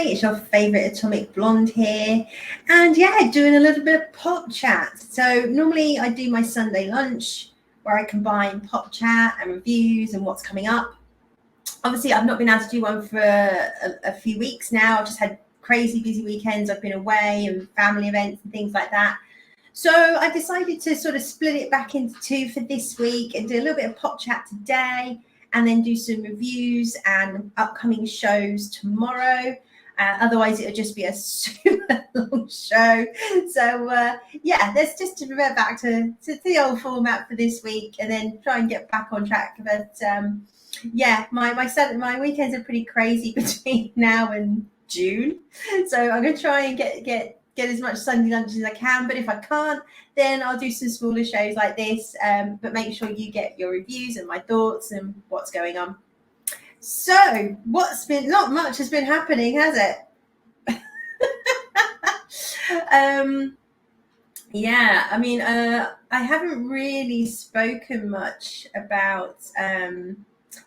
It's your favorite atomic blonde here, and yeah, doing a little bit of pop chat. So normally I do my Sunday lunch where I combine pop chat and reviews and what's coming up. Obviously I've not been able to do one for a few weeks now. I've just had crazy busy weekends. I've been away and family events and things like that. So I decided to sort of split it back into two for this week and do a little bit of pop chat today, and then do some reviews and upcoming shows tomorrow. Otherwise, it'll just be a super long show. So, yeah, let's just revert back to the old format for this week and then try and get back on track. But, yeah, my weekends are pretty crazy between now and June. So I'm going to try and get as much Sunday lunch as I can. But if I can't, then I'll do some smaller shows like this. But make sure you get your reviews and my thoughts and what's going on. So not much has been happening, has it? Yeah, I mean, I haven't really spoken much about The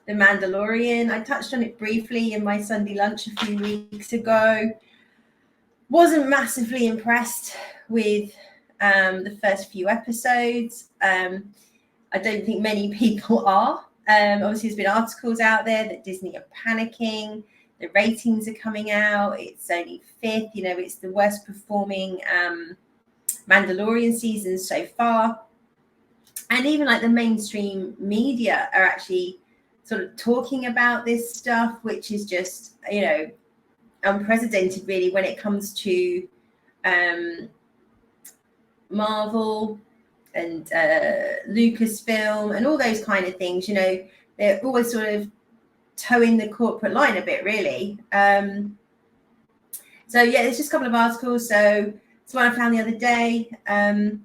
Mandalorian. I touched on it briefly in my Sunday lunch a few weeks ago. Wasn't massively impressed with the first few episodes. I don't think many people are. Obviously, there's been articles out there that Disney are panicking. The ratings are coming out. It's only fifth. It's the worst performing Mandalorian season so far. And even like the mainstream media are actually sort of talking about this stuff, which is just, unprecedented really when it comes to Marvel and Lucasfilm and all those kind of things. They're always sort of towing the corporate line a bit, really. So yeah, there's just a couple of articles. So it's one I found the other day. The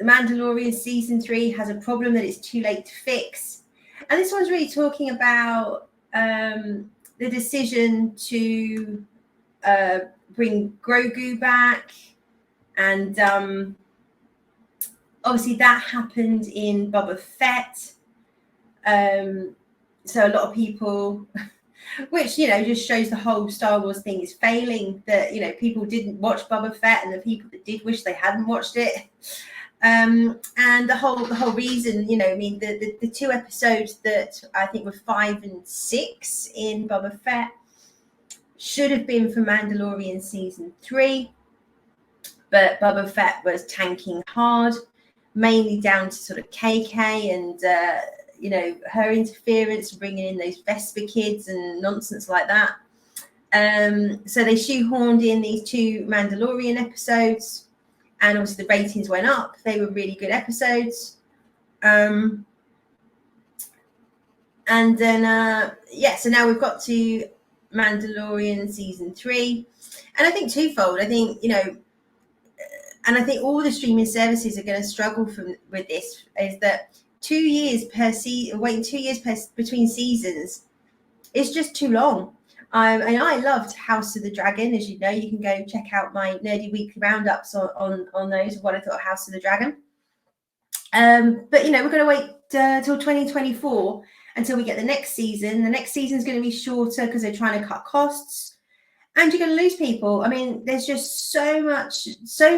Mandalorian season 3 has a problem that it's too late to fix. And this one's really talking about the decision to bring Grogu back. And obviously that happened in Boba Fett. So a lot of people, which, just shows the whole Star Wars thing is failing, that, people didn't watch Boba Fett and the people that did wish they hadn't watched it. And the whole reason, the two episodes that I think were 5 and 6 in Boba Fett should have been for Mandalorian season 3, but Boba Fett was tanking hard, mainly down to sort of KK and her interference, bringing in those Vespa kids and nonsense like that. So they shoehorned in these 2 Mandalorian episodes. And obviously the ratings went up. They were really good episodes. And then, so now we've got to Mandalorian season 3. And I think twofold. I think, and I think all the streaming services are going to struggle with this, is that 2 years per season, waiting 2 years between seasons is just too long. And I loved House of the Dragon. As you know, you can go check out my nerdy weekly roundups on those of what I thought of House of the Dragon. But we're going to wait till 2024 until we get the next season. The next season is going to be shorter because they're trying to cut costs, and you're going to lose people. I mean, there's just so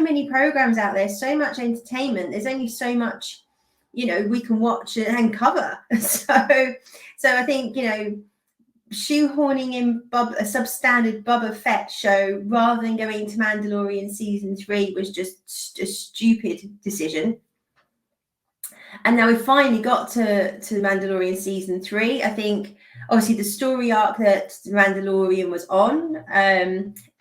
many programs out there, so much entertainment. There's only so much, we can watch and cover. So I think, shoehorning in a substandard Boba Fett show rather than going to Mandalorian season 3 was just a stupid decision. And now we've finally got to Mandalorian season 3. I think obviously the story arc that Mandalorian was on,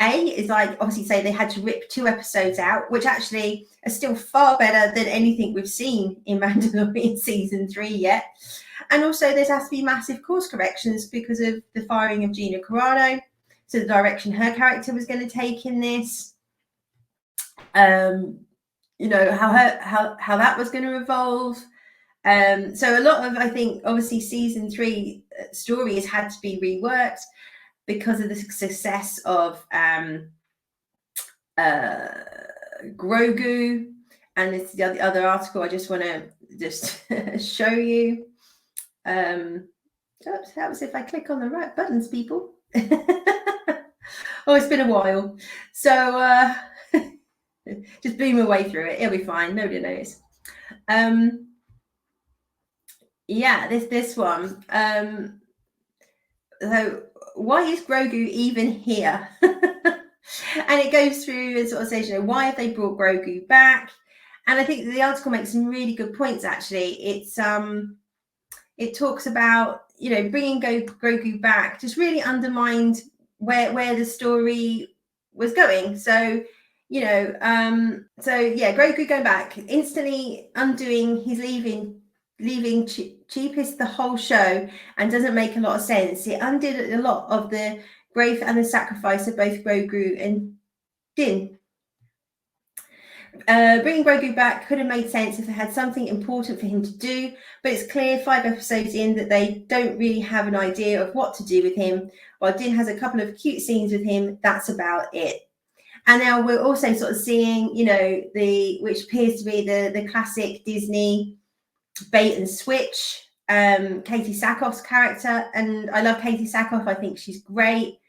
is like, obviously say they had to rip 2 episodes out, which actually are still far better than anything we've seen in Mandalorian season 3 yet. And also there has to be massive course corrections because of the firing of Gina Carano. So the direction her character was going to take in this, how that was going to evolve. So a lot of, I think, obviously season 3 stories had to be reworked because of the success of Grogu. And it's the other article I just want to show you. Oops, helps if I click on the right buttons, people. Oh, it's been a while. So just boom away through it. It'll be fine. Nobody knows. Yeah, this one. So why is Grogu even here? And it goes through and sort of says, why have they brought Grogu back? And I think the article makes some really good points. Actually, it talks about bringing Grogu back just really undermined where the story was going. So Grogu going back instantly undoing his leaving cheapest the whole show and doesn't make a lot of sense. It undid a lot of the growth and the sacrifice of both Grogu and Din. Bringing Grogu back could have made sense if they had something important for him to do, but it's clear 5 episodes in that they don't really have an idea of what to do with him. While Din has a couple of cute scenes with him, that's about it. And now we're also sort of seeing, which appears to be the classic Disney bait and switch, Katie Sackhoff's character. And I love Katie Sackhoff. I think she's great.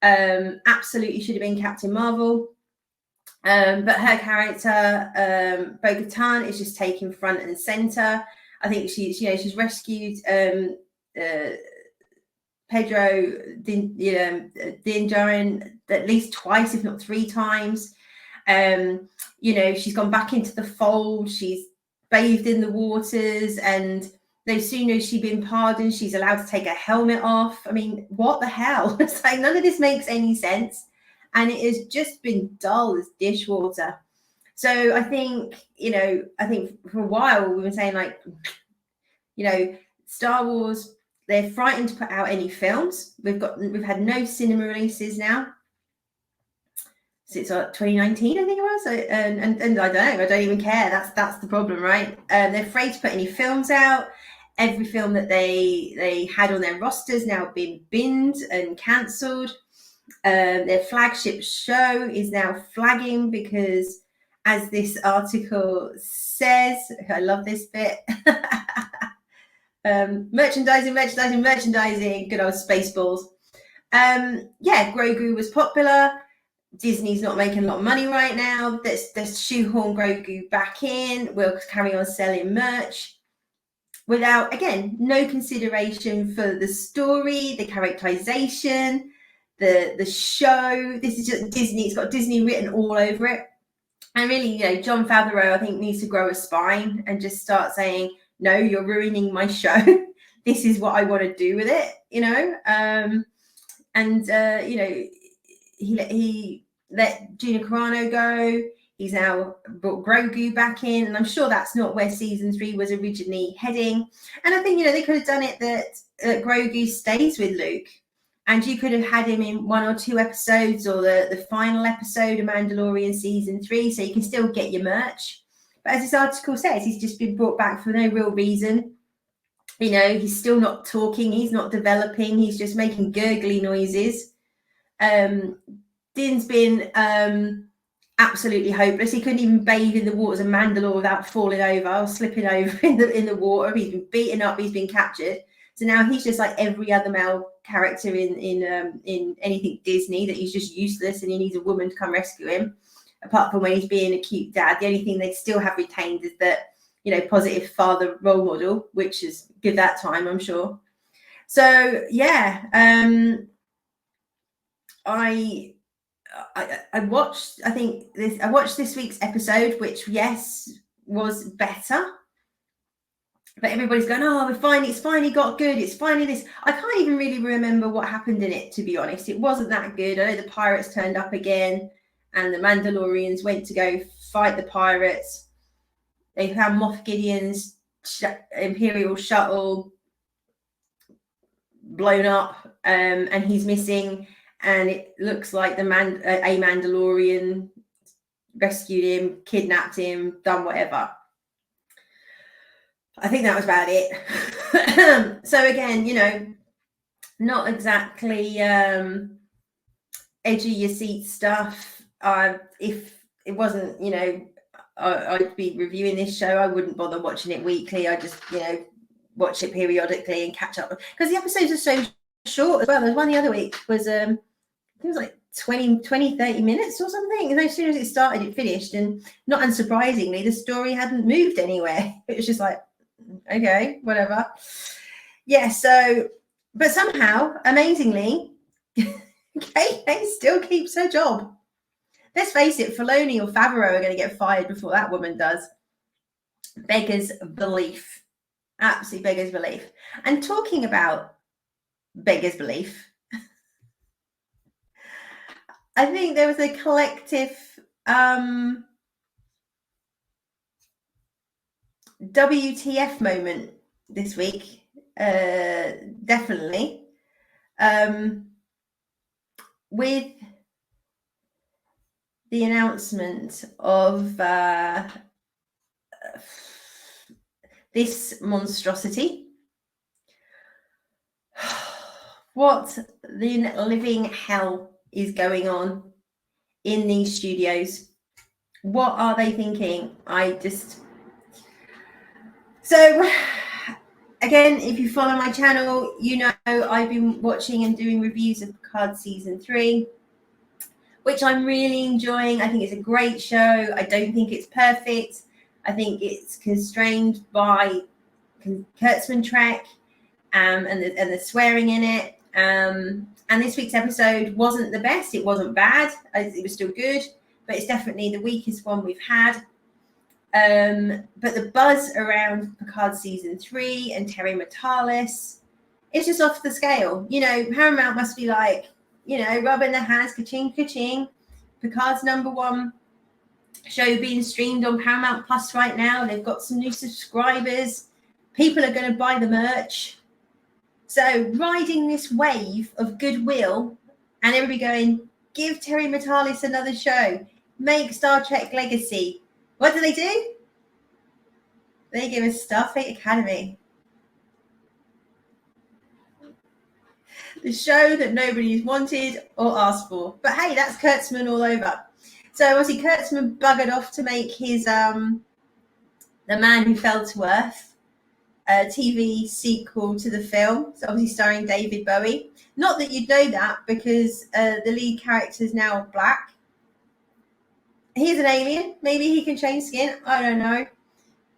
Absolutely should have been Captain Marvel. But her character, Bo-Katan, is just taking front and center. I think she's rescued Pedro Din Djarin at least twice, if not 3 times. She's gone back into the fold. She's bathed in the waters, and no sooner has she been pardoned, she's allowed to take her helmet off. I mean, what the hell? It's like none of this makes any sense. And it has just been dull as dishwater. So I think, for a while we were saying Star Wars, they're frightened to put out any films. We've had no cinema releases now since 2019, I think it was. And I don't know, I don't even care. That's the problem, right? They're afraid to put any films out. Every film that they had on their rosters now been binned and cancelled. Their flagship show is now flagging because, as this article says, I love this bit. Merchandising, good old Spaceballs. Grogu was popular. Disney's not making a lot of money right now. Let's shoehorn Grogu back in. We'll carry on selling merch without, again, no consideration for the story, the characterization, the show. This is just Disney. It's got Disney written all over it. And really, Jon Favreau, I think, needs to grow a spine and just start saying, no, you're ruining my show. This is what I want to do with it, he let Gina Carano go. He's now brought Grogu back in, and I'm sure that's not where season 3 was originally heading. And I think, they could have done it that Grogu stays with Luke, and you could have had him in 1 or 2 episodes, or the final episode of Mandalorian season 3, so you can still get your merch. But as this article says, he's just been brought back for no real reason. He's still not talking. He's not developing. He's just making gurgly noises. Din's been absolutely hopeless. He couldn't even bathe in the waters of Mandalore without falling over or slipping over in the water. He's been beaten up. He's been captured. So now he's just like every other male character in anything Disney, that he's just useless and he needs a woman to come rescue him. Apart from when he's being a cute dad, the only thing they still have retained is that, positive father role model, which is good that time, I'm sure. So yeah, I watched, I watched this week's episode, which yes was better, but everybody's going, oh, it's finally got good, it's finally this. I can't even really remember what happened in it, to be honest. It wasn't that good. I know the pirates turned up again, and the Mandalorians went to go fight the pirates. They found Moff Gideon's Imperial shuttle blown up, and he's missing. And it looks like a Mandalorian rescued him, kidnapped him, done whatever. I think that was about it. So again, not exactly edge of your seat stuff. If it wasn't, I'd be reviewing this show. I wouldn't bother watching it weekly. I just, watch it periodically and catch up, because the episodes are so short as well. There's one the other week was I think it was like 20 30 minutes or something, and as soon as it started it finished, and not unsurprisingly the story hadn't moved anywhere. It was just like, okay, whatever. Yeah, so but somehow amazingly Kate still keeps her job. Let's face it, Filoni or Favreau are going to get fired before that woman does. Beggars belief. Absolutely beggars belief. And talking about beggars belief, I think there was a collective WTF moment this week. Definitely. With the announcement of this monstrosity. What the living hell is going on in these studios? What are they thinking? So again, if you follow my channel, you know I've been watching and doing reviews of Picard season 3, which I'm really enjoying. I think it's a great show. I don't think it's perfect. I think it's constrained by Kurtzman Trek and the swearing in it. And this week's episode wasn't the best. It wasn't bad. It was still good, but it's definitely the weakest one we've had. But the buzz around Picard season 3 and Terry Matalis, it's just off the scale. You know, Paramount must be like, you know, rubbing their hands, ka-ching, ka-ching. Picard's #1 show being streamed on Paramount Plus right now. They've got some new subscribers. People are going to buy the merch. So riding this wave of goodwill and everybody going, give Terry Matalis another show. Make Star Trek Legacy. What do? They give us Starfleet Academy. The show that nobody's wanted or asked for. But hey, that's Kurtzman all over. So obviously Kurtzman buggered off to make his The Man Who Fell to Earth, a TV sequel to the film. So obviously starring David Bowie. Not that you'd know that, because the lead character is now black. He's an alien. Maybe he can change skin. I don't know.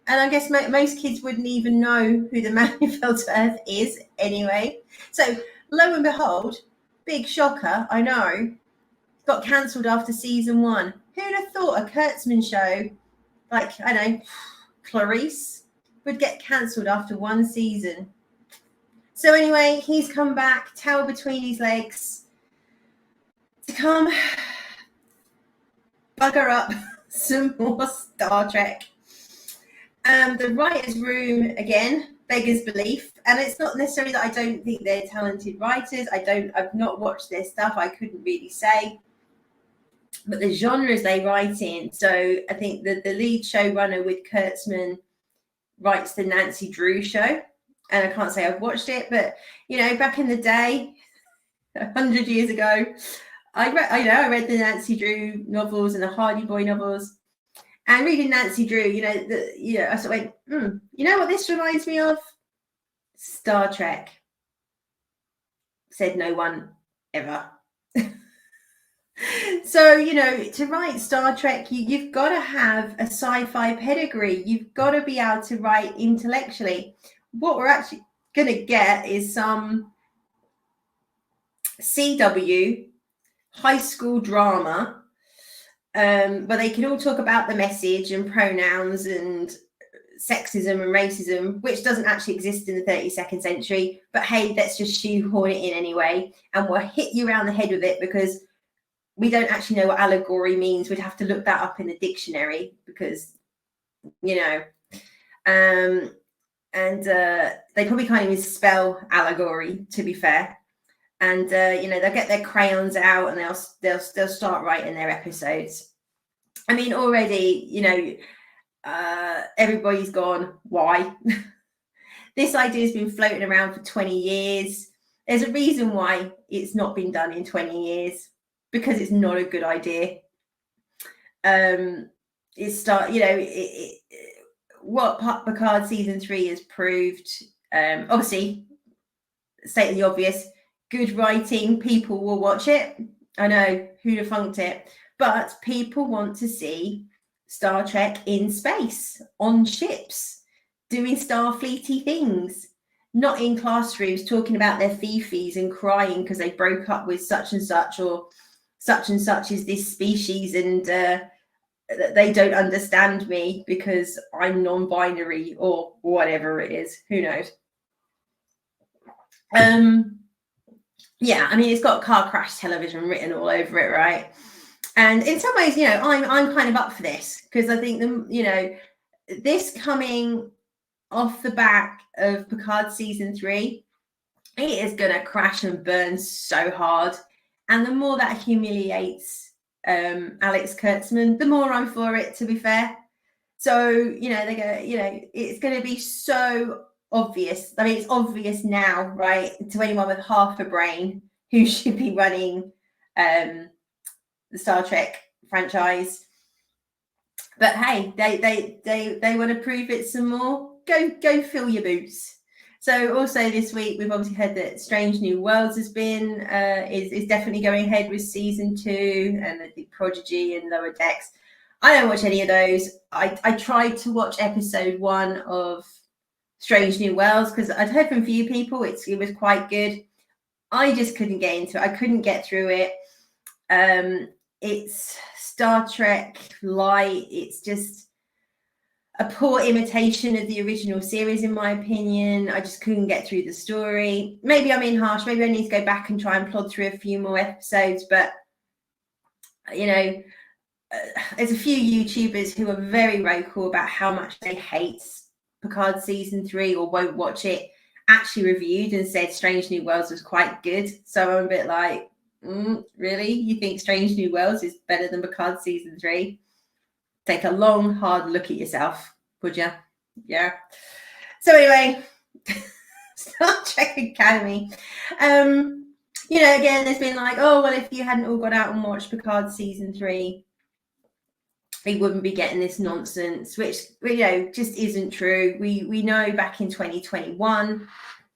And I guess most kids wouldn't even know who The Man Who Fell to Earth is anyway. So lo and behold, big shocker, I know, got cancelled after season 1. Who'd have thought a Kurtzman show, like, I know, Clarice, would get cancelled after 1 season? So anyway, he's come back, tail between his legs, to come bugger up some more Star Trek. The writers' room, again, beggars belief. And it's not necessarily that I don't think they're talented writers. I've not watched their stuff. I couldn't really say. But the genres they write in. So I think that the lead showrunner with Kurtzman writes the Nancy Drew show. And I can't say I've watched it, but, you know, back in the day, 100 years ago, I read the Nancy Drew novels and the Hardy Boy novels. And reading Nancy Drew, I sort of went, you know what this reminds me of? Star Trek. Said no one ever. So, you know, to write Star Trek, you've got to have a sci-fi pedigree. You've got to be able to write intellectually. What we're actually going to get is some CW high school drama, where they can all talk about the message and pronouns and sexism and racism, which doesn't actually exist in the 32nd century. But hey, let's just shoehorn it in anyway, and we'll hit you around the head with it, because we don't actually know what allegory means. We'd have to look that up in the dictionary, because, you know, they probably can't even spell allegory, to be fair. And you know, they'll get their crayons out and they'll start writing their episodes. I mean, already, you know, everybody's gone, why? This idea has been floating around for 20 years. There's a reason why it's not been done in 20 years, because it's not a good idea. What Picard season 3 has proved, Obviously, state the obvious, good writing, people will watch it. I know, who'd have funked it? But people want to see Star Trek in space, on ships, doing Starfleety things, not in classrooms talking about their fifis and crying because they broke up with such and such, or such and such is this species, and they don't understand me because I'm non-binary or whatever it is. Who knows? Yeah, I mean, it's got car crash television written all over it, right? And in some ways, I'm kind of up for this, because I think this coming off the back of Picard season 3, it is going to crash and burn so hard. And the more that humiliates Alex Kurtzman, the more I'm for it, to be fair. So, they go, it's going to be so obvious. I mean, it's obvious now, right, to anyone with half a brain who should be running the Star Trek franchise. But hey, they want to prove it some more. Go fill your boots. So also this week, we've obviously heard that Strange New Worlds has been is definitely going ahead with season 2, and I think Prodigy and Lower Decks. I don't watch any of those. I tried to watch episode 1 of Strange New Worlds because I'd heard from a few people it was quite good. I just couldn't get into it. I couldn't get through it. It's Star Trek light. It's just a poor imitation of the original series, in my opinion. I just couldn't get through the story. Maybe I'm being harsh. Maybe I need to go back and try and plod through a few more episodes. But, there's a few YouTubers who are very vocal about how much they hate Picard season 3 or won't watch it, actually reviewed and said Strange New Worlds was quite good. So I'm a bit like, really? You think Strange New Worlds is better than Picard season 3? Take a long, hard look at yourself, would you? Yeah. So anyway, Star Trek Academy. Again, there's been like, oh, well, if you hadn't all got out and watched Picard season 3, we wouldn't be getting this nonsense, which just isn't true. We know back in 2021,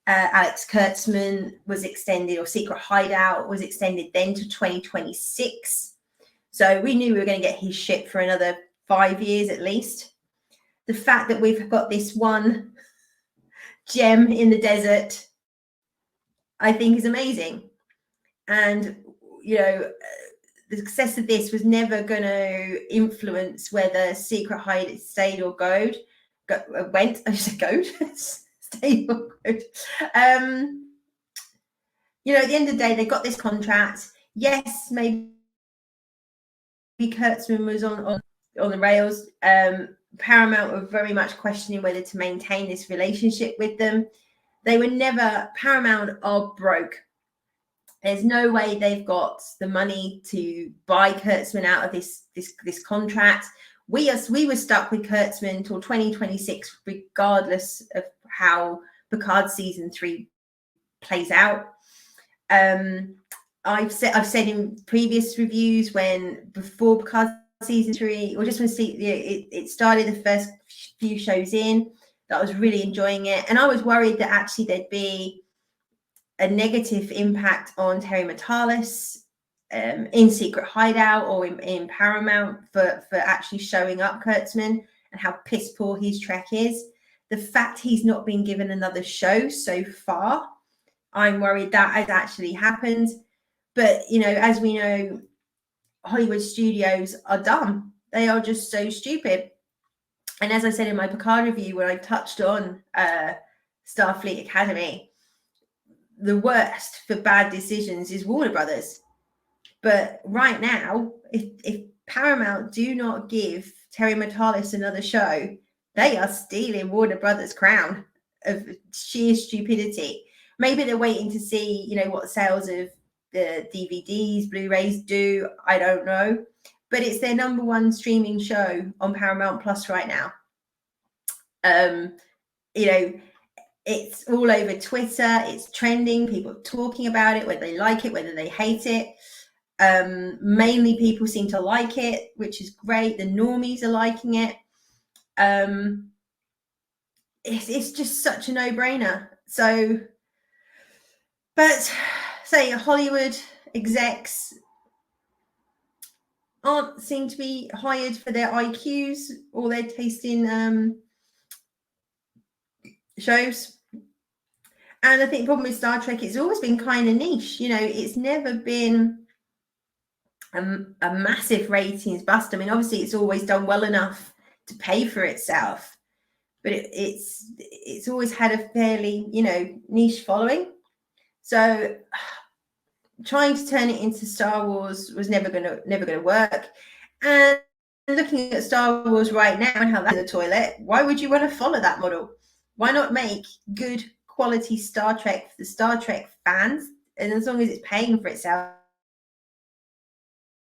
Alex Kurtzman was extended, or Secret Hideout was extended then to 2026. So we knew we were going to get his ship for another 5 years at least. The fact that we've got this one gem in the desert, I think, is amazing. And the success of this was never going to influence whether Secret Hideout stayed or went. I said goed. Stayed or goed. At the end of the day, they got this contract. Yes, maybe Kurtzman was on the rails. Paramount were very much questioning whether to maintain this relationship with them. Paramount are broke. There's no way they've got the money to buy Kurtzman out of this contract. We were stuck with Kurtzman until 2026, regardless of how Picard season 3 plays out. I've said in previous reviews, before Picard season 3, or just when it started, the first few shows in, that I was really enjoying it, and I was worried that actually there'd be a negative impact on Terry Matalas in Secret Hideout or in Paramount for actually showing up Kurtzman, and how piss poor his Trek is. The fact he's not been given another show so far, I'm worried that has actually happened. But, as we know, Hollywood studios are dumb. They are just so stupid. And as I said in my Picard review, when I touched on Starfleet Academy, the worst for bad decisions is Warner Brothers. But right now, if Paramount do not give Terry Matalas another show, they are stealing Warner Brothers' crown of sheer stupidity. Maybe they're waiting to see, what sales of the DVDs, Blu-rays do. I don't know. But it's their number one streaming show on Paramount Plus right now. It's all over Twitter. It's trending. People are talking about it, whether they like it, whether they hate it. Mainly people seem to like it, which is great. The normies are liking it. it's just such a no-brainer. So, but say Hollywood execs aren't seem to be hired for their IQs or their taste in shows. And I think the problem with Star Trek, it's always been kind of niche. You know, it's never been a massive ratings bust. I mean, obviously, it's always done well enough to pay for itself, but it's always had a fairly, you know, niche following. So trying to turn it into Star Wars was never gonna work. And looking at Star Wars right now and how that's in the toilet, why would you want to follow that model? Why not make good quality Star Trek for the Star Trek fans? And as long as it's paying for itself.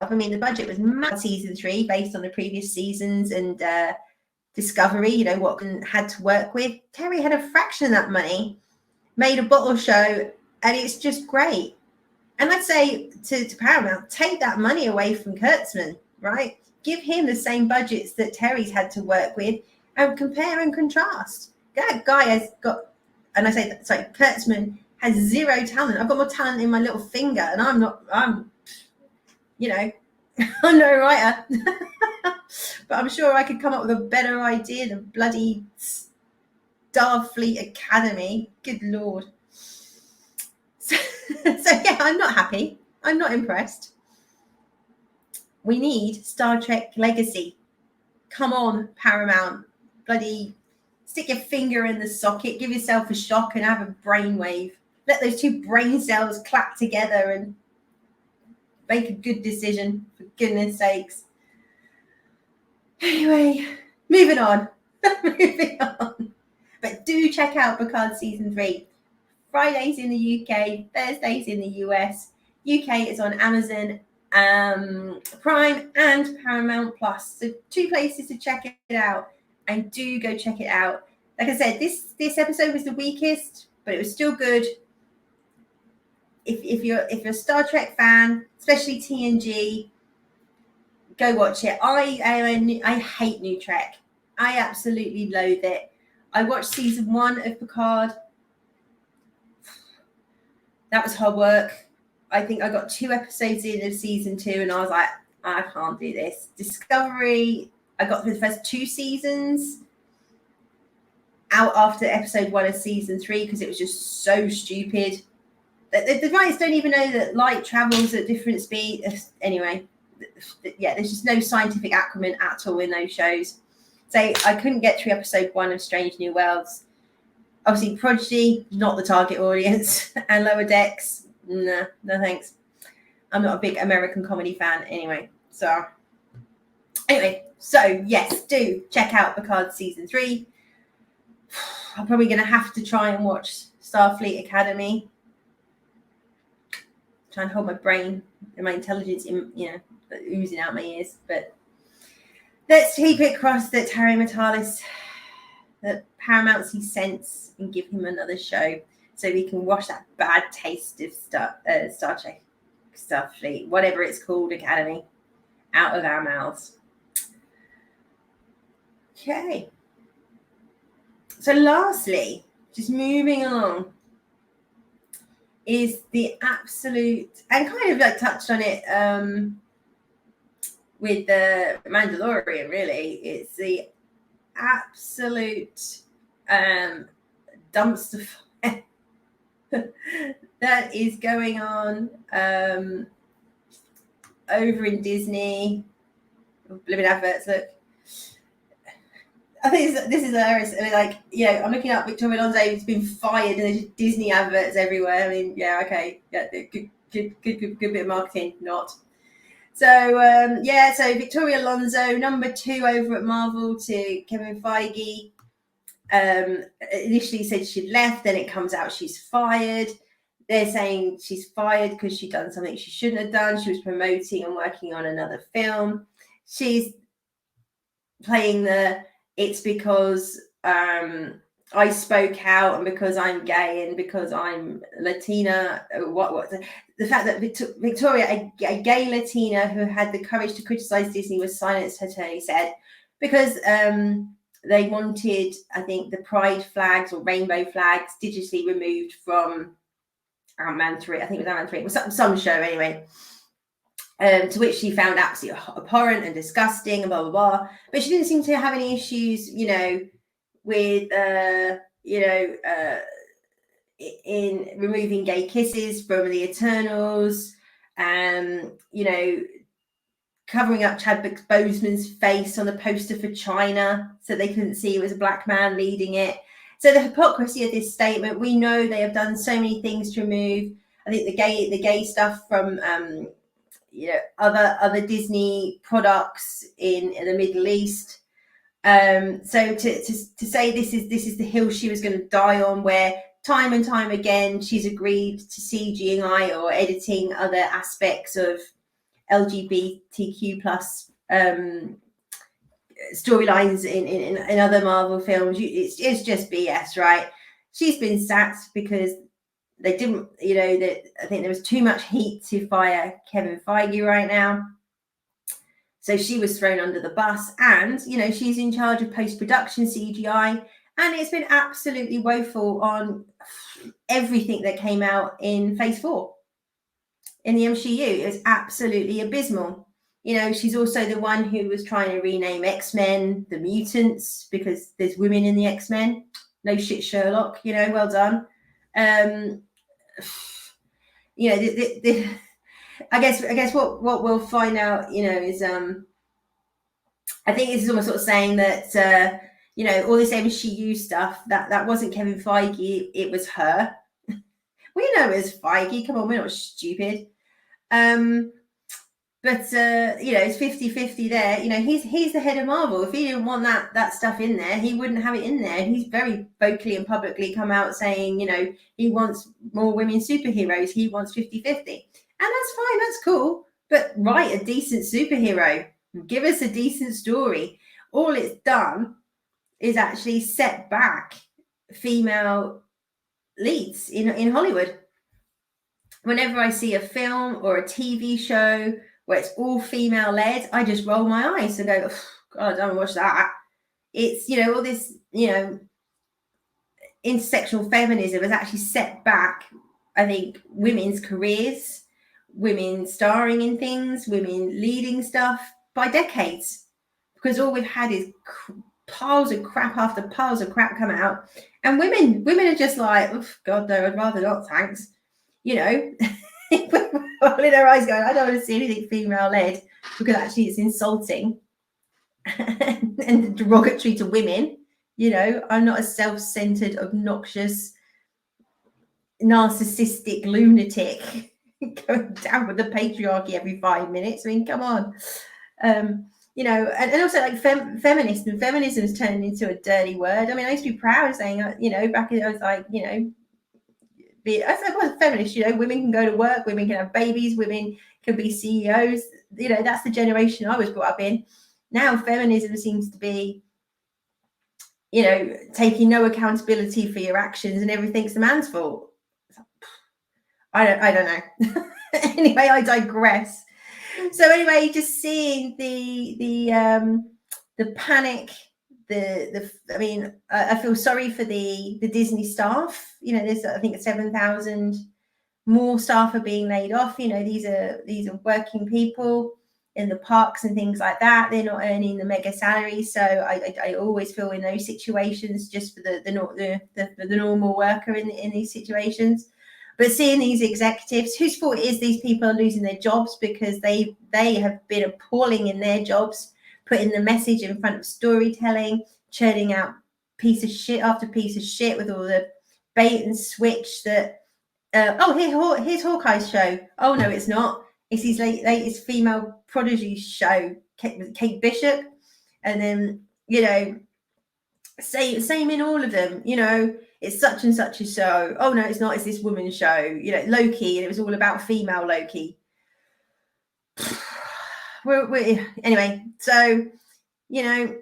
I mean, the budget was mad season 3 based on the previous seasons and Discovery, you know, what had to work with. Terry had a fraction of that money, made a bottle show, and it's just great. And I'd say to Paramount, take that money away from Kurtzman, right? Give him the same budgets that Terry's had to work with and compare and contrast. That guy has got, and I say, sorry, Kurtzman has zero talent. I've got more talent in my little finger, and I'm, you know, I'm no writer. But I'm sure I could come up with a better idea than bloody Starfleet Academy. Good Lord. So yeah, I'm not happy. I'm not impressed. We need Star Trek Legacy. Come on, Paramount. Bloody stick your finger in the socket, give yourself a shock and have a brainwave. Let those two brain cells clap together and make a good decision, for goodness sakes. Anyway, moving on. Moving on. But do check out Picard Season 3. Fridays in the UK, Thursdays in the US. UK is on Amazon Prime and Paramount Plus. So 2 places to check it out. And do go check it out. Like I said, this episode was the weakest, but it was still good. If you're a Star Trek fan, especially TNG, go watch it. I hate New Trek. I absolutely loathe it. I watched season 1 of Picard. That was hard work. I think I got 2 episodes in of season 2 and I was like, I can't do this. Discovery, I got through the first 2 seasons out after episode 1 of season 3 because it was just so stupid. The writers don't even know that light travels at different speeds. Anyway, yeah, there's just no scientific acumen at all in those shows. So I couldn't get through episode 1 of Strange New Worlds. Obviously, Prodigy, not the target audience. And Lower Decks, no thanks. I'm not a big American comedy fan anyway. So yes, do check out Picard Season 3. I'm probably going to have to try and watch Starfleet Academy. Try and hold my brain and my intelligence in, oozing out my ears. But let's keep it crossed that Terry Matalis, that Paramount sees sense and give him another show so we can wash that bad taste of Star Trek, Starfleet, whatever it's called, Academy, out of our mouths. Okay. So lastly, just moving along, is the absolute, and kind of like touched on it with the Mandalorian, really. It's the absolute dumpster fire that is going on over in Disney. Living adverts, look. I think this is hilarious. I mean, I'm looking up Victoria Alonso who's been fired, and there's Disney adverts everywhere. I mean, yeah, okay, yeah, good bit of marketing, not. So so Victoria Alonso, number 2 over at Marvel to Kevin Feige. Initially said she'd left, then it comes out she's fired. They're saying she's fired because she'd done something she shouldn't have done. She was promoting and working on another film. She's playing it's because I spoke out and because I'm gay and because I'm Latina. The fact that Victoria, a gay Latina who had the courage to criticize Disney, was silenced, her attorney said, because they wanted, I think, the pride flags or rainbow flags digitally removed from Ant-Man 3. I think it was Ant-Man 3. It was some show anyway. To which she found absolutely abhorrent and disgusting and blah, blah, blah. But she didn't seem to have any issues, with, in removing gay kisses from the Eternals, covering up Chadwick Boseman's face on the poster for China so they couldn't see it was a black man leading it. So the hypocrisy of this statement, we know they have done so many things to remove, I think, the gay stuff from other Disney products in the Middle East. So to say this is the hill she was going to die on, where time and time again she's agreed to CGI or editing other aspects of LGBTQ plus storylines in other Marvel films. It's just BS, right? She's been sacked because they didn't, that I think there was too much heat to fire Kevin Feige right now. So she was thrown under the bus, and she's in charge of post-production CGI, and it's been absolutely woeful on everything that came out in Phase 4 in the MCU. It was absolutely abysmal. She's also the one who was trying to rename X-Men the Mutants because there's women in the X-Men. No shit, Sherlock. Well done. I guess what we'll find out, is I think this is almost sort of saying that all this MCU stuff that wasn't Kevin Feige, it was her. We know it was Feige. Come on, we're not stupid. But it's 50-50 there. He's the head of Marvel. If he didn't want that stuff in there, he wouldn't have it in there. And he's very vocally and publicly come out saying, he wants more women superheroes. He wants 50-50. And that's fine. That's cool. But write a decent superhero. Give us a decent story. All it's done is actually set back female leads in Hollywood. Whenever I see a film or a TV show where it's all female led, I just roll my eyes and go, God, I don't watch that. It's, all this, intersectional feminism has actually set back, I think, women's careers, women starring in things, women leading stuff by decades, because all we've had is piles of crap after piles of crap come out, and women are just like, oh, God, no, I'd rather not, thanks. Rolling their eyes going, I don't want to see anything female led because actually it's insulting and derogatory to women. I'm not a self-centered, obnoxious, narcissistic lunatic going down with the patriarchy every 5 minutes. I mean, come on. And also like feminist, and feminism has turned into a dirty word. I mean, I used to be proud of saying, back in, I was like, I was a feminist, women can go to work, women can have babies, women can be CEOs. That's the generation I was brought up in. Now feminism seems to be, taking no accountability for your actions and everything's the man's fault. I don't know. Anyway, I digress. So anyway, just seeing the panic. I feel sorry for the Disney staff. There's, I think, 7,000 more staff are being laid off. These are working people in the parks and things like that. They're not earning the mega salaries. So I always feel in those situations, just for the normal worker in these situations. But seeing these executives, whose fault it is these people are losing their jobs because they have been appalling in their jobs, putting the message in front of storytelling, churning out piece of shit after piece of shit with all the bait and switch that, here's Hawkeye's show. Oh, no, it's not. It's his latest female prodigy show, Kate Bishop. And then, same in all of them, it's such and such a show. Oh, no, it's not. It's this woman's show, Loki. And it was all about female Loki. Anyway, so you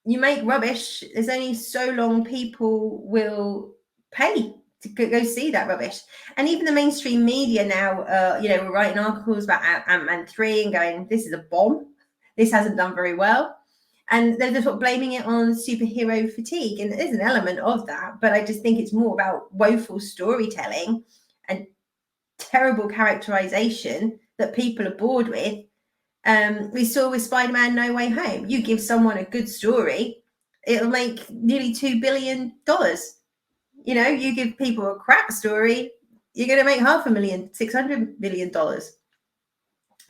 make rubbish. There's only so long people will pay to go see that rubbish. And even the mainstream media now, we're writing articles about Ant-Man 3 and going, this is a bomb. This hasn't done very well. And they're sort of blaming it on superhero fatigue, and there's an element of that, but I just think it's more about woeful storytelling and terrible characterization that people are bored with. We saw with Spider-Man No Way Home. You give someone a good story, it'll make nearly $2 billion. You know, you give people a crap story, you're going to make $500 million, $600 million.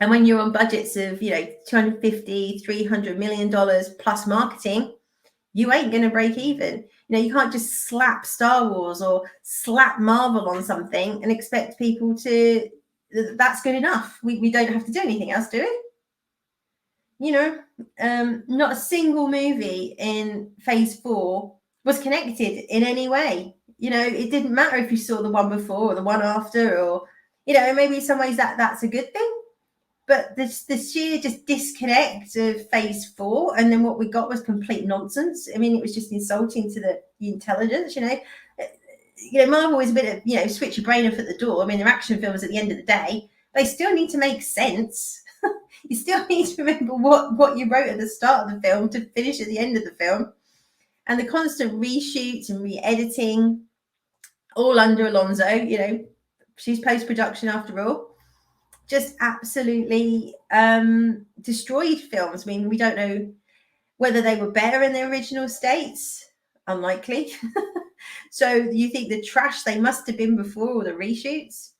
And when you're on budgets of, you know, $250, $300 million plus marketing, you ain't going to break even. You know, you can't just slap Star Wars or slap Marvel on something and expect people to, that's good enough. We don't have to do anything else, do we? You know, not a single movie in Phase 4 was connected in any way. You know, it didn't matter if you saw the one before or the one after, or, you know, maybe in some ways that's a good thing. But the sheer just disconnect of Phase 4, and then what we got was complete nonsense. I mean, it was just insulting to the intelligence, you know. Marvel is a bit of, you know, switch your brain off at the door. I mean, they're action films at the end of the day. They still need to make sense. You still need to remember what you wrote at the start of the film to finish at the end of the film. And the constant reshoots and re-editing, all under Alonso, you know, she's post-production after all. Just absolutely destroyed films. I mean, we don't know whether they were better in their original states. Unlikely. So you think the trash they must have been before all the reshoots?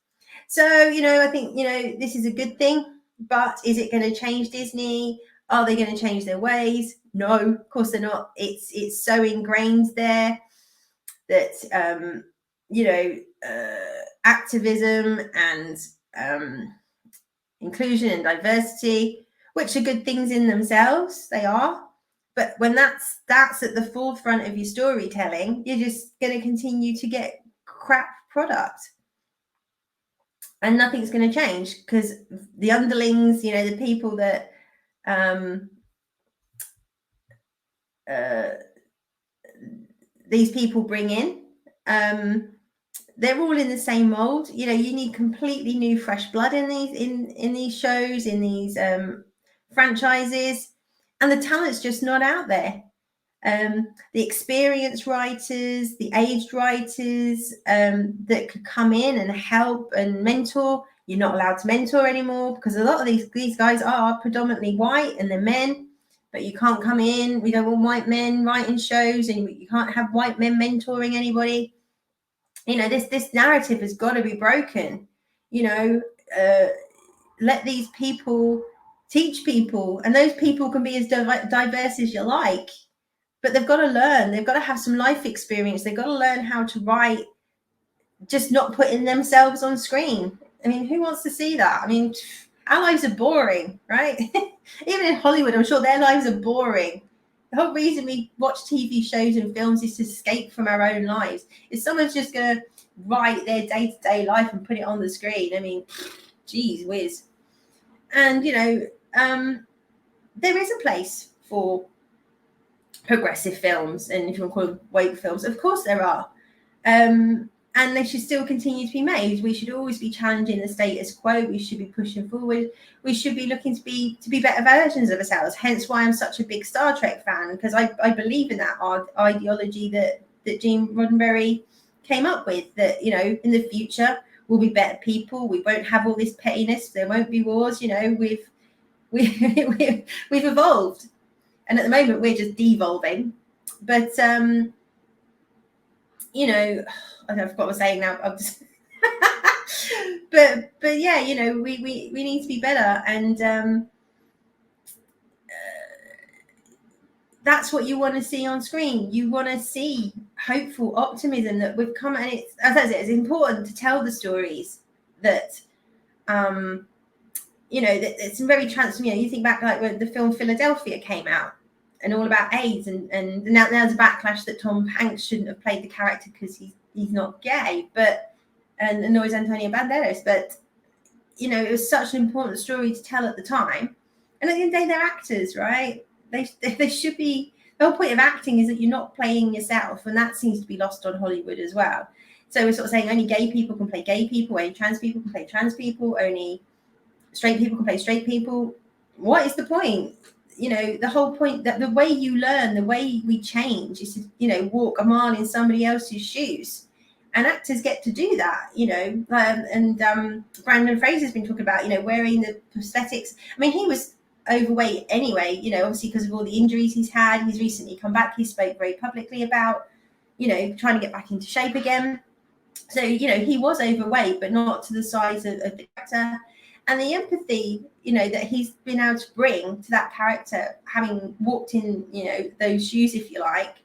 So, you know, I think, you know, this is a good thing, but is it going to change Disney? Are they going to change their ways? No, of course they're not. It's so ingrained there that, you know, activism and inclusion and diversity, which are good things in themselves, they are. But when that's at the forefront of your storytelling, you're just going to continue to get crap product. And nothing's going to change because the underlings, you know, the people that these people bring in, they're all in the same mold. You know, you need completely new, fresh blood in these shows, in these franchises, and the talent's just not out there. The experienced writers, the aged writers that could come in and help and mentor. You're not allowed to mentor anymore because a lot of these guys are predominantly white and they're men, but you can't come in. We don't want white men writing shows, and you can't have white men mentoring anybody. You know, this narrative has got to be broken. You know, let these people teach people, and those people can be as diverse as you like. But they've got to learn. They've got to have some life experience. They've got to learn how to write, just not putting themselves on screen. I mean, who wants to see that? I mean, our lives are boring, right? Even in Hollywood, I'm sure their lives are boring. The whole reason we watch TV shows and films is to escape from our own lives. If someone's just going to write their day-to-day life and put it on the screen, I mean, geez whiz. And, you know, there is a place for progressive films, and if you want to call them woke films, of course there are, and they should still continue to be made. We should always be challenging the status quo. We should be pushing forward. We should be looking to be better versions of ourselves. Hence why I'm such a big Star Trek fan, because I believe in that ideology that Gene Roddenberry came up with, that, you know, in the future we'll be better people. We won't have all this pettiness. There won't be wars. You know, we've evolved. And at the moment, we're just devolving. But, you know, I forgot what I'm saying now. I'm just but yeah, you know, we need to be better. And that's what you want to see on screen. You want to see hopeful optimism that we've come. And it's, as I said, it's important to tell the stories that, you know, that it's very transformative. You know, you think back like when the film Philadelphia came out, and all about AIDS, and now there's a backlash that Tom Hanks shouldn't have played the character because he's not gay, but and nor is Antonio Banderas. But, you know, it was such an important story to tell at the time. And at the end of the day, they're actors, right? They should be. The whole point of acting is that you're not playing yourself, and that seems to be lost on Hollywood as well. So we're sort of saying only gay people can play gay people, only trans people can play trans people, only straight people can play straight people. What is the point? you know, the whole point that the way you learn, the way we change is to, you know, walk a mile in somebody else's shoes. And actors get to do that, you know. Brandon Fraser's been talking about, you know, wearing the prosthetics. I mean, he was overweight anyway, you know, obviously because of all the injuries he's had. He's recently come back. He spoke very publicly about, you know, trying to get back into shape again. So, you know, he was overweight, but not to the size of the character. And the empathy, you know, that he's been able to bring to that character, having walked in, you know, those shoes, if you like,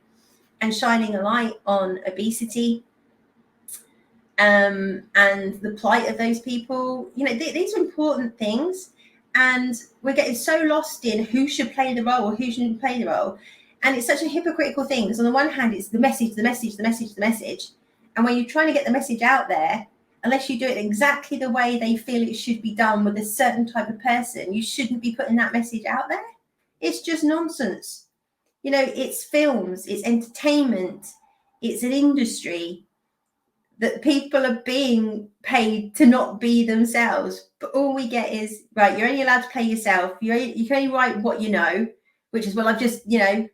and shining a light on obesity, and the plight of those people, you know, these are important things. And we're getting so lost in who should play the role or who shouldn't play the role. And it's such a hypocritical thing, because on the one hand, it's the message. And when you're trying to get the message out there, unless you do it exactly the way they feel it should be done with a certain type of person, you shouldn't be putting that message out there. It's just nonsense. You know, it's films, it's entertainment, it's an industry that people are being paid to not be themselves. But all we get is, right, you're only allowed to play yourself. You can only write what you know, which is, well, I've just, you know,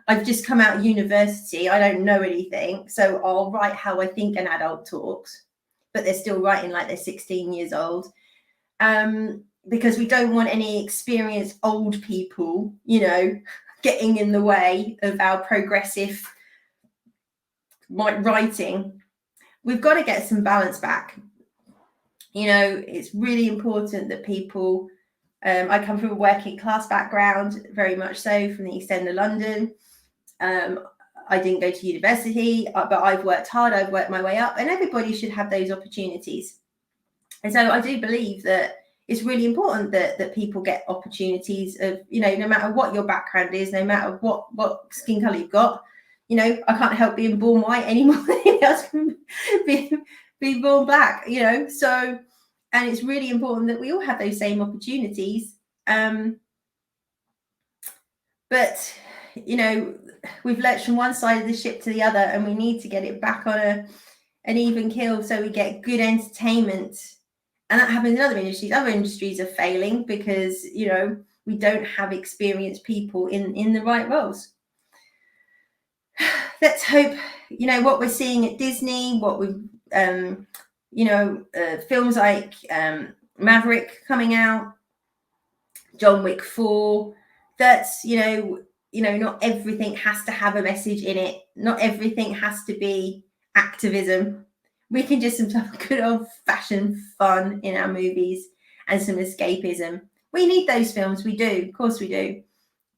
I've just come out of university. I don't know anything. So I'll write how I think an adult talks. But they're still writing like they're 16 years old. Because we don't want any experienced old people, you know, getting in the way of our progressive writing. We've got to get some balance back. You know, it's really important that people, I come from a working class background, very much so, from the East End of London. I didn't go to university, but I've worked hard, I've worked my way up, and everybody should have those opportunities. And so I do believe that it's really important that people get opportunities of, you know, no matter what your background is, no matter what skin color you've got. You know, I can't help being born white anymore than anyone else can be born black, you know. So, and it's really important that we all have those same opportunities. But, you know, we've lurched from one side of the ship to the other, and we need to get it back on an even keel so we get good entertainment. And that happens in other industries. Other industries are failing because, you know, we don't have experienced people in the right roles. Let's hope, you know, what we're seeing at Disney, what we've, you know, films like Maverick coming out, John Wick 4, that's, you know, not everything has to have a message in it. Not everything has to be activism. We can just have good old-fashioned fun in our movies and some escapism. We need those films. We do. Of course we do.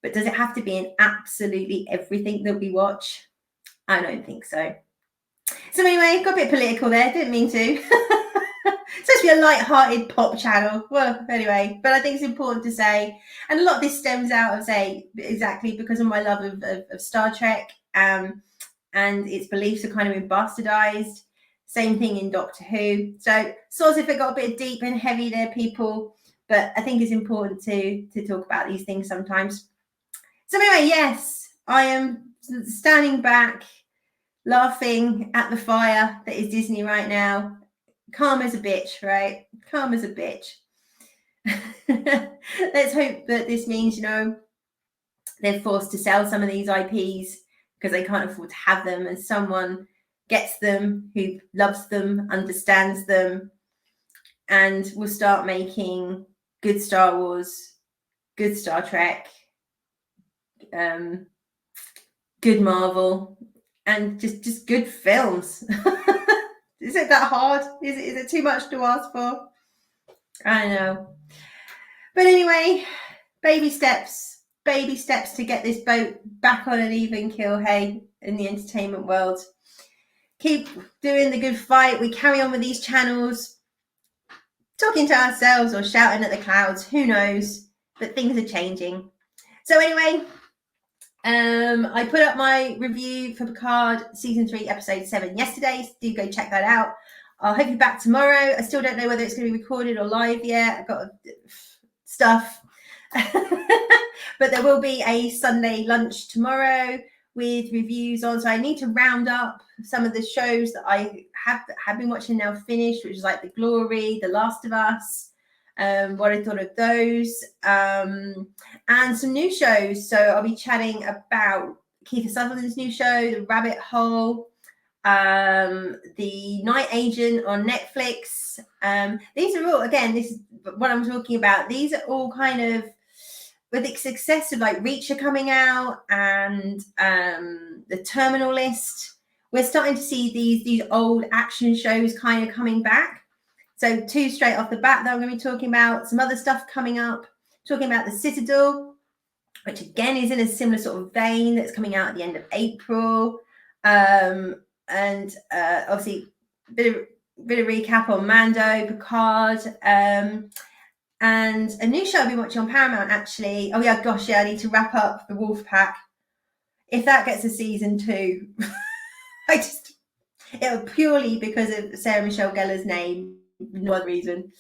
But does it have to be in absolutely everything that we watch? I don't think so. So anyway, got a bit political there. Didn't mean to. It's supposed to be a light-hearted pop channel. Well, anyway, but I think it's important to say, and a lot of this stems out of, say, exactly because of my love of Star Trek, and its beliefs are kind of been bastardized. Same thing in Doctor Who. So sorry if it got a bit deep and heavy there, people, but I think it's important to talk about these things sometimes. So anyway, yes, I am standing back, laughing at the fire that is Disney right now. Calm as a bitch, right? Calm as a bitch. Let's hope that this means, you know, they're forced to sell some of these IPs because they can't afford to have them, and someone gets them who loves them, understands them, and will start making good Star Wars, good Star Trek, good Marvel, and just good films. Is it that hard? Is it too much to ask for? I know. But anyway, baby steps to get this boat back on an even keel, hey, in the entertainment world. Keep doing the good fight. We carry on with these channels, talking to ourselves or shouting at the clouds, who knows, but things are changing. So anyway, I put up my review for Picard season 3 episode 7 yesterday, so do go check that out. I'll hope you're back tomorrow. I still don't know whether it's going to be recorded or live yet. I've got stuff. But there will be a Sunday lunch tomorrow with reviews on. So I need to round up some of the shows that I have been watching now finished, which is like The Glory, The Last of Us, what I thought of those, and some new shows. So I'll be chatting about Keith Sutherland's new show, The Rabbit Hole, The Night Agent on Netflix. These are all, again, this is what I'm talking about. These are all kind of, with the success of like Reacher coming out and The Terminal List, we're starting to see these old action shows kind of coming back. So 2 straight off the bat that I'm going to be talking about. Some other stuff coming up, talking about The Citadel, which again is in a similar sort of vein, that's coming out at the end of April. And obviously bit of recap on Mando, Picard, and a new show I've been watching on Paramount, actually. Oh yeah, gosh, yeah, I need to wrap up The Wolf Pack. If that gets a season 2, it'll purely because of Sarah Michelle Gellar's name, no other reason.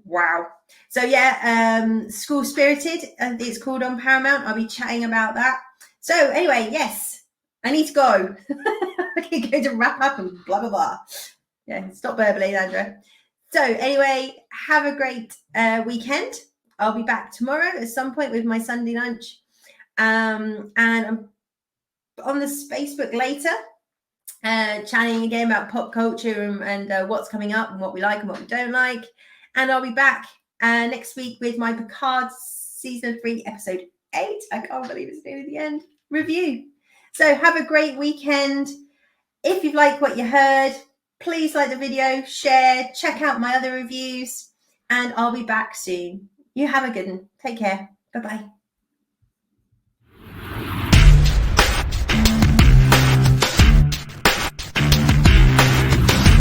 Wow. So yeah, School Spirited, it's called, on Paramount. I'll be chatting about that. So anyway, yes, I need to go. I'm going to wrap up and blah, blah, blah. Yeah, stop burbling, Andrea. So anyway, have a great weekend. I'll be back tomorrow at some point with my Sunday lunch. And I'm on this Facebook later, chatting again about pop culture and what's coming up and what we like and what we don't like. And I'll be back next week with my Picard Season 3, Episode 8. I can't believe it's nearly the end. Review. So have a great weekend. If you've liked what you heard, please like the video, share, check out my other reviews, and I'll be back soon. You have a good one. Take care. Bye-bye.